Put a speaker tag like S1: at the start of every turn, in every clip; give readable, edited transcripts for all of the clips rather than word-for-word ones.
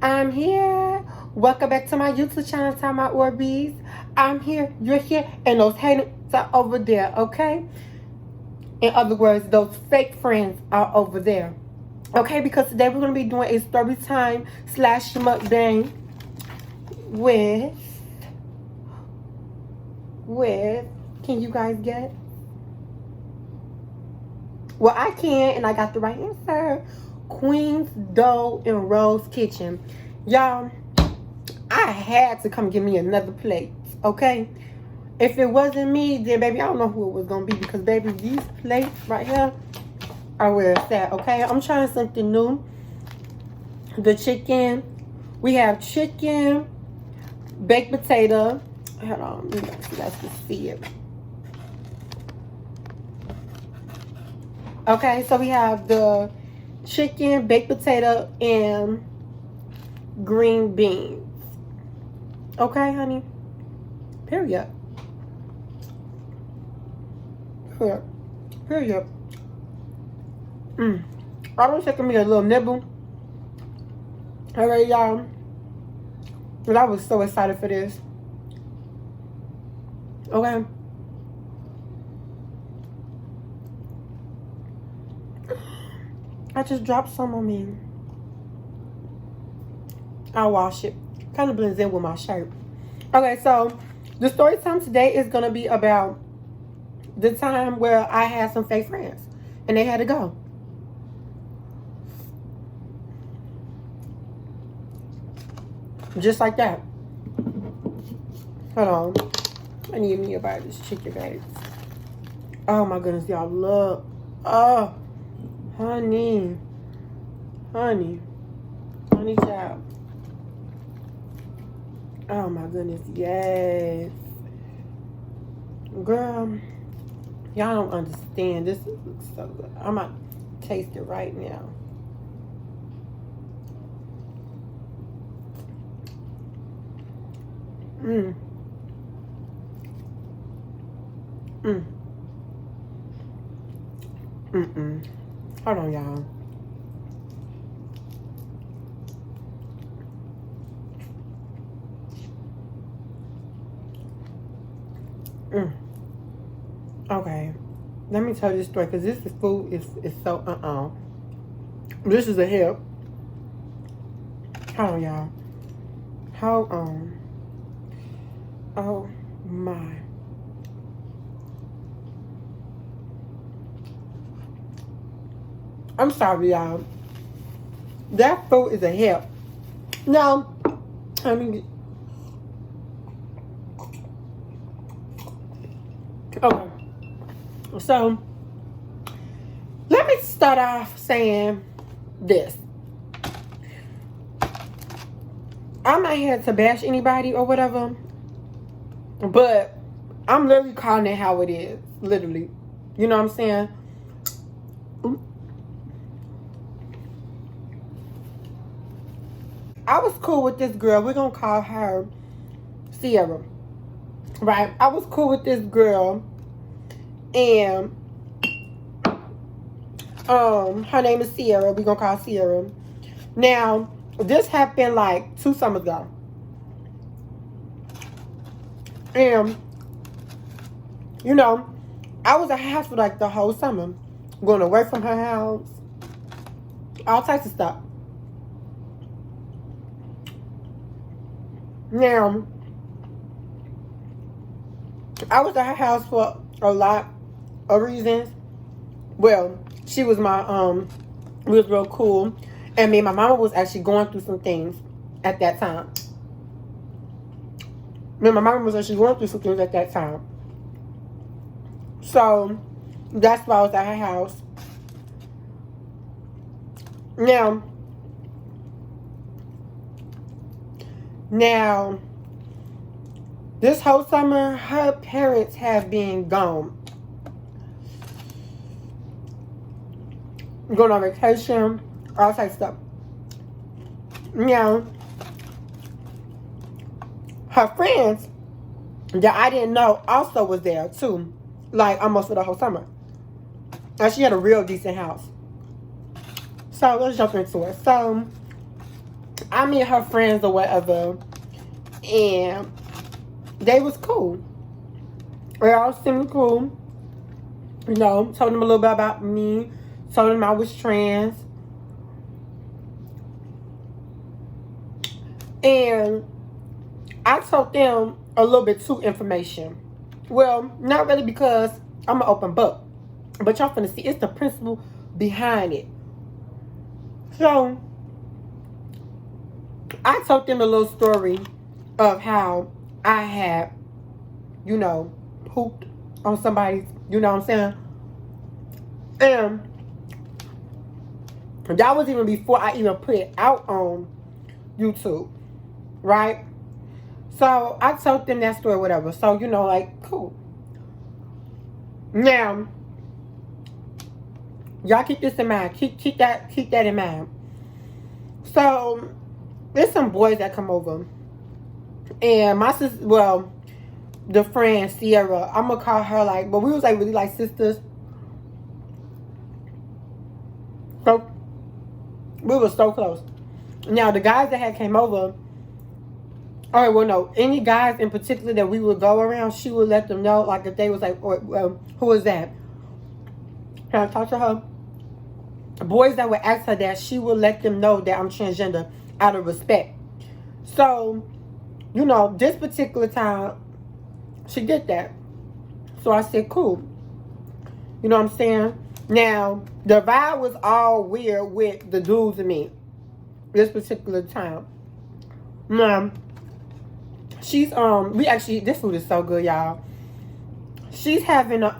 S1: I'm here. Welcome back to my YouTube channel, Time My Orbeez. I'm here, you're here, and those haters are over there, okay? In other words, those fake friends are over there. Okay, because today we're going to be doing a story time / mukbang with, can you guys get? Well, I can, and I got the right answer. Queen's Dough in Rose Kitchen. Y'all, I had to come give me another plate, okay? If it wasn't me, then baby, I don't know who it was going to be, because baby, these plates right here are where it's at, okay? I'm trying something new. The chicken. We have chicken, baked potato. Hold on, let's just see it. Okay, so we have the chicken, baked potato, and green beans. Okay, honey? Period. Period. I was taking me a little nibble. Alright, y'all. But I was so excited for this. Okay. I just dropped some on me. I'll wash it. Kind of blends in with my shirt. Okay, so the story time today is going to be about the time where I had some fake friends and they had to go. Just like that. Hold on. I need me about this chicken, guys. Oh my goodness, y'all, look. Oh, honey, child. Oh my goodness, yes. Girl, y'all don't understand. This looks so good. I'm gonna taste it right now. Hold on, y'all. Okay, let me tell you this story, because this is food is so This is a help. Hold on, y'all. Hold on. Oh my. I'm sorry, y'all. That food is a help. Now, I mean, okay. So, let me start off saying this. I'm not here to bash anybody or whatever, but I'm literally calling it how it is. Literally. You know what I'm saying? I was cool with this girl. We're going to call her Sierra. Right? I was cool with this girl. And her name is Sierra. We're going to call her Sierra. Now, this happened like 2 summers ago. And, you know, I was at her house for like the whole summer. Going away from her house. All types of stuff. Now, I was at her house for a lot of reasons. Well, she was my, we was real cool. And me and my mama was actually going through some things at that time. Me and my mama was actually going through some things at that time. So, that's why I was at her house. Now, this whole summer, her parents have been gone. Going on vacation, all types of stuff. Now, her friends that I didn't know also was there too. Like, almost for the whole summer. And she had a real decent house. So, let's jump into it. So, I meet her friends or whatever, and they was cool. They all seemed cool. You know, told them a little bit about me. Told them I was trans. And I told them a little bit too information. Well, not really, because I'm an open book. But y'all finna see, it's the principle behind it. So, I told them a little story of how I had, you know, pooped on somebody's, you know what I'm saying? And that was even before I even put it out on YouTube, right? So I told them that story, whatever. So, you know, like, cool. Now, y'all keep this in mind. Keep that in mind. So, there's some boys that come over. And my sister, well, the friend, Sierra, I'm going to call her like, but we was like really like sisters. So, we were so close. Now, the guys that had came over, all right, well, no, any guys in particular that we would go around, she would let them know, like, if they was like, oh, who is that? Can I talk to her? Boys that would ask her that, she would let them know that I'm transgender out of respect. So, you know, this particular time, she did that. So I said, cool. You know what I'm saying? Now, the vibe was all weird with the dudes and me. This particular time. Now, she's, we actually, this food is so good, y'all. She's having a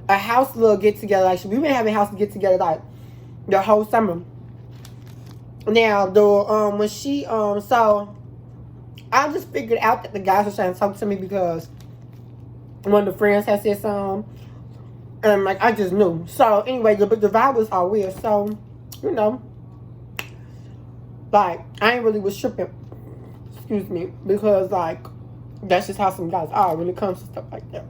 S1: house little get together. Like, we've been having house get together like the whole summer. Now, the when she so I just figured out that the guys were trying to talk to me because one of the friends had said something, and like I just knew. So anyway, the vibe was all weird. So, you know, like I ain't really was tripping. Excuse me, because like that's just how some guys are when it comes to stuff like that.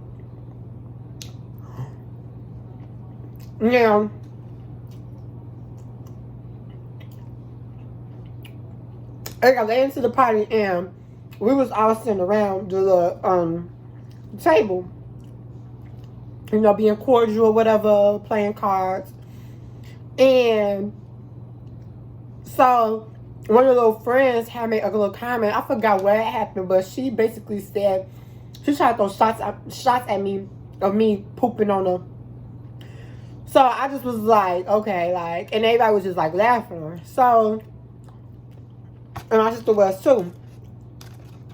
S1: Now, I got into the party and we was all sitting around the little table, you know, being cordial or whatever, playing cards. And so one of the little friends had made a little comment. I forgot what happened, but she basically said she tried to throw shots at me of me pooping on her. So I just was like, okay, like, and everybody was just like laughing. So, and my sister was too.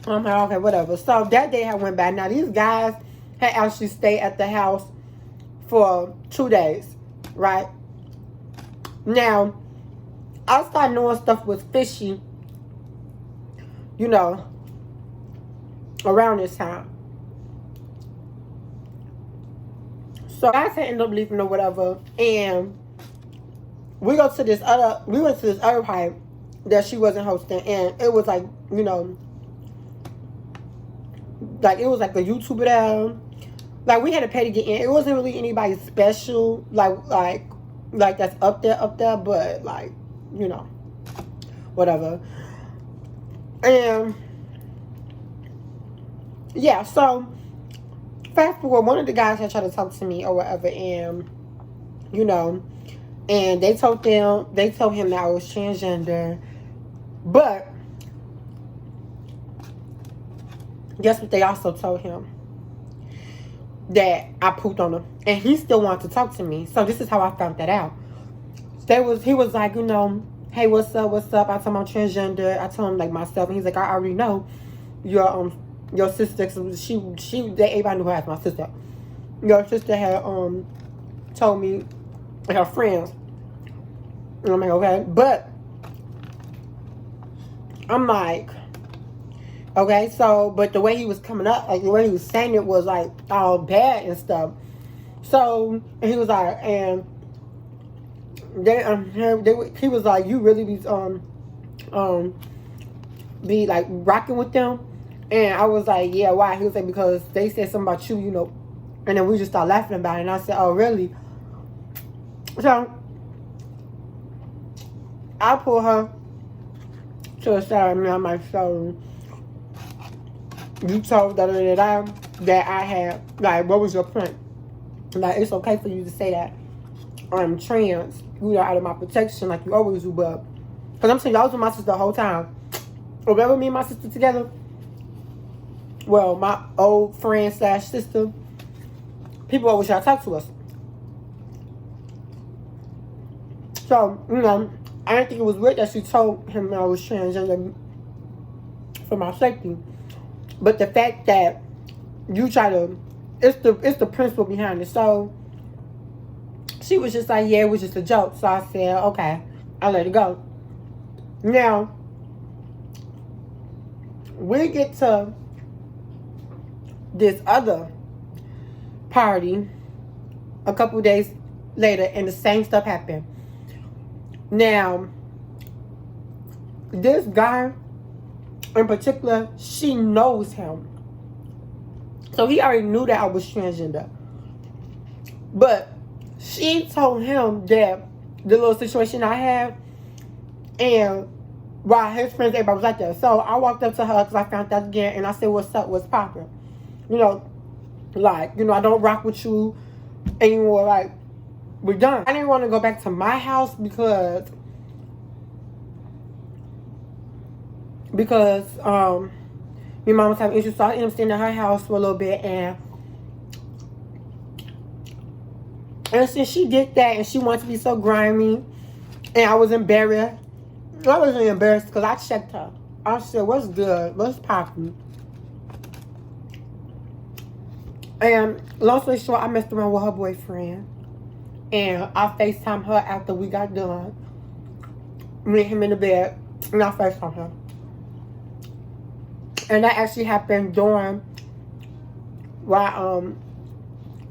S1: I'm like, okay, whatever. So that day I went back. Now these guys had actually stayed at the house for 2 days, right? Now, I started knowing stuff was fishy, you know, around this time. So guys had ended up leaving or whatever, and we went to this other party that she wasn't hosting, and it was like, you know, like it was like a YouTuber there. Like we had to pay to get in. It wasn't really anybody special, like that's up there, but like, you know, whatever. And yeah, so fast forward, one of the guys had tried to talk to me or whatever, and you know, and they told him that I was transgender, but guess what they also told him? That I pooped on him, and he still wanted to talk to me. So this is how I found that out. He was like, you know, hey, what's up? I told him I'm transgender. I told him like myself, and he's like, I already know your sister. Everybody knew her as my sister. Your sister had told me her friends. And I'm like, okay, but I'm like, okay, so, but the way he was coming up, like the way he was saying it was like all bad and stuff. So, and he was like, and he was like, you really be like rocking with them? And I was like, yeah, why? He was like, because they said something about you, you know. And then we just started laughing about it. And I said, oh, really? So, I pulled her to the side of me. I'm like, so you told that I had, like, what was your point? Like, it's okay for you to say that I'm trans, you know, out of my protection, like you always do, but because I'm saying y'all was with my sister the whole time. Whenever me and my sister together, well, my old friend slash sister, people always try to talk to us. So, you know, I didn't think it was weird that she told him I was transgender for my safety. But the fact that you try to, it's the principle behind it. So she was just like, yeah, it was just a joke. So I said, okay, I'll let it go. Now, we get to this other party a couple days later, and the same stuff happened. Now, this guy in particular, she knows him. So he already knew that I was transgender. But she told him that the little situation I had, and while his friends, everybody was like that. So I walked up to her because I found out again, and I said, what's up, what's poppin'? You know, like, you know, I don't rock with you anymore, like, we're done. I didn't want to go back to my house because me and mom was having issues, so I ended up staying at her house for a little bit, and since she did that and she wanted to be so grimy, and I was embarrassed. I wasn't embarrassed because I checked her. I said, what's good? What's poppin'? And long story short, I messed around with her boyfriend. And I FaceTimed her after we got done. Me and him in the bed. And I FaceTimed her. And that actually happened during while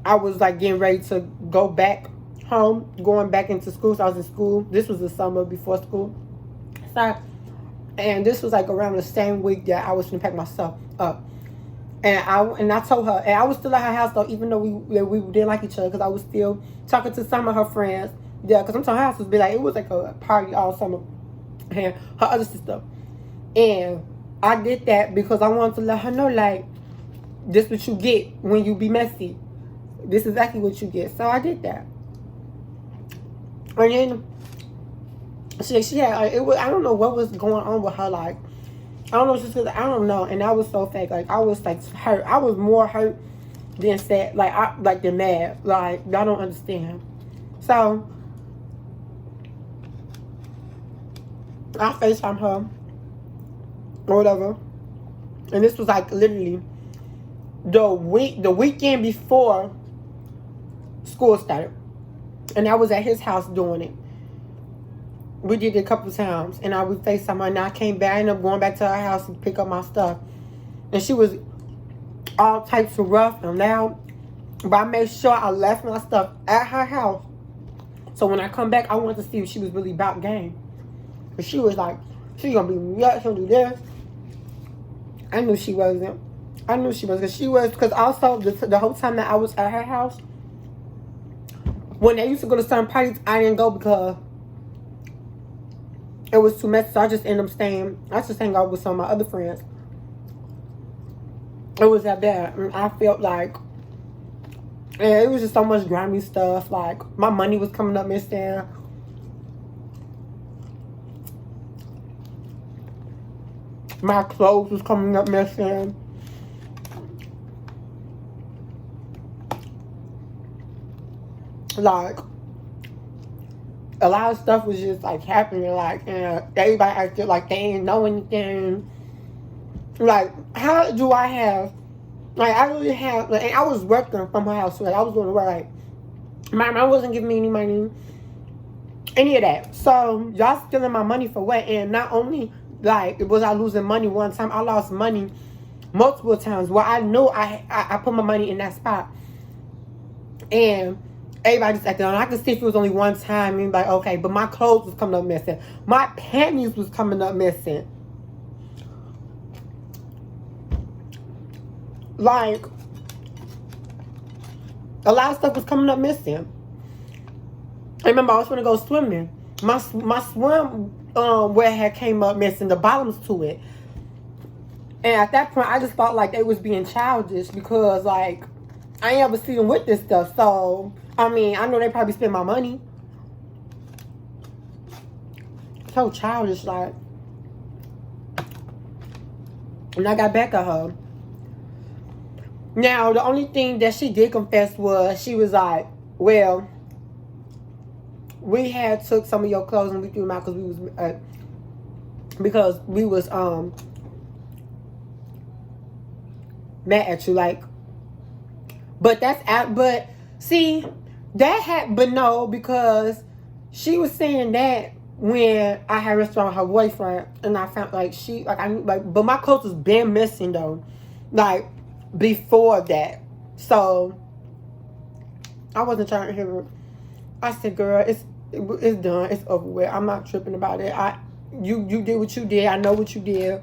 S1: I was like getting ready to go back home, going back into school. So I was in school. This was the summer before school. So, and this was like around the same week that I was gonna pack myself up. And I told her, and I was still at her house though, even though we didn't like each other, because I was still talking to some of her friends. Yeah, because sometimes her house would be like, it was like a party all summer. And her other sister. And I did that because I wanted to let her know, like, this what you get when you be messy. This is exactly what you get. So I did that. And then she had, it was, I don't know what was going on with her, like, I don't know, just because I don't know, and that was so fake. Like, I was like hurt. I was more hurt than sad, like than mad. Like, y'all don't understand. So I FaceTimed her or whatever, and this was like literally the weekend before school started, and I was at his house doing it. We did it a couple times, and I would FaceTime her, and I came back. I ended up going back to her house to pick up my stuff, and she was all types of rough and loud, but I made sure I left my stuff at her house, so when I come back, I wanted to see if she was really about game. But she was like, she's gonna beat me up, she'll do this. I knew she wasn't. I knew she was, because also the whole time that I was at her house, when they used to go to certain parties, I didn't go because it was too messy, so I just ended up staying. I just hang out with some of my other friends. It was that bad. And I felt like, and it was just so much grimy stuff. Like, my money was coming up missing. My clothes was coming up missing. Like, a lot of stuff was just like happening, like, and everybody acted like they didn't know anything. Like, how do I have, like, I really have, like, and I was working from her house, so like, I was doing the work, like, my mom wasn't giving me any money, any of that. So y'all stealing my money for what? And not only like was I losing money one time, I lost money multiple times. Well, I knew I put my money in that spot, and everybody just acted on. I could see if it was only one time and be like, okay, but my clothes was coming up missing. My panties was coming up missing. Like, a lot of stuff was coming up missing. I remember I was going to go swimming. my swim wear had came up missing the bottoms to it. And at that point, I just thought like they was being childish because like I ain't ever seen them with this stuff. So I mean, I know they probably spend my money. So childish, like. And I got back at her. Now, the only thing that she did confess was she was like, well, we had took some of your clothes and we threw them out because we was mad at you, like. But no, because she was saying that when I had restaurant with her boyfriend, and I found but my clothes was been missing though, like before that. So I wasn't trying to hear her. I said, girl, it's done, it's over with. I'm not tripping about it. You did what you did. I know what you did,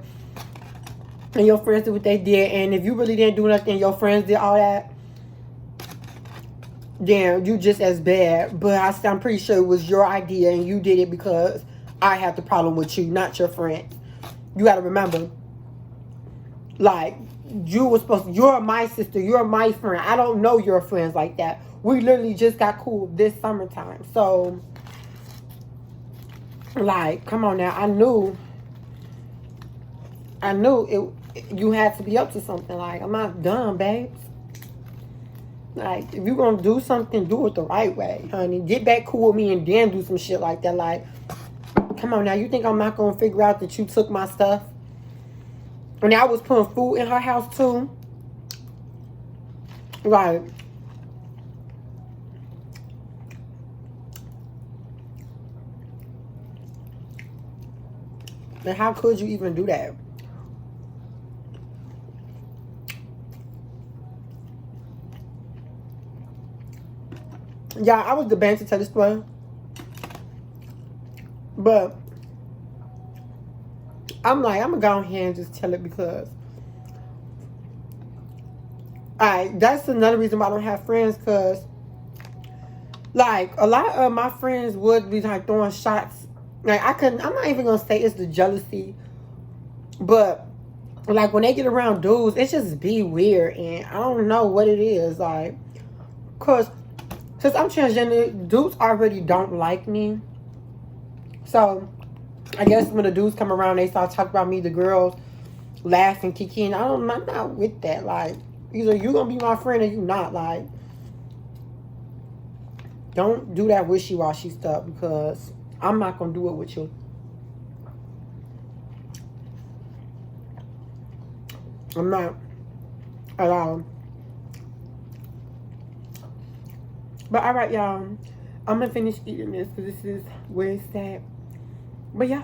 S1: and your friends did what they did. And if you really didn't do nothing, your friends did all that, then you just as bad. But I'm pretty sure it was your idea and you did it because I have the problem with you, not your friend. You got to remember, like, you're my sister, you're my friend. I don't know your friends like that. We literally just got cool this summertime. So, like, come on now. I knew you had to be up to something. Like, I'm not dumb, babes. Like, if you're going to do something, do it the right way, honey. Get back cool with me and then do some shit like that. Like, come on now. You think I'm not going to figure out that you took my stuff? And I was putting food in her house, too. Like, and how could you even do that? Yeah, I was debating to tell this story, but I'm like, I'm gonna go ahead and just tell it because, that's another reason why I don't have friends, because, like, a lot of my friends would be like throwing shots. Like, I'm not even gonna say it's the jealousy, but like when they get around dudes, it just be weird, and I don't know what it is, like, cause since I'm transgender, dudes already don't like me. So, I guess when the dudes come around, they start talking about me, the girls laugh and kick in. I'm not with that. Like, either you gonna be my friend or you not. Like, don't do that wishy-washy stuff because I'm not gonna do it with you. I'm not at all. But alright, y'all. I'm gonna finish eating this because this is where it's at. But yeah.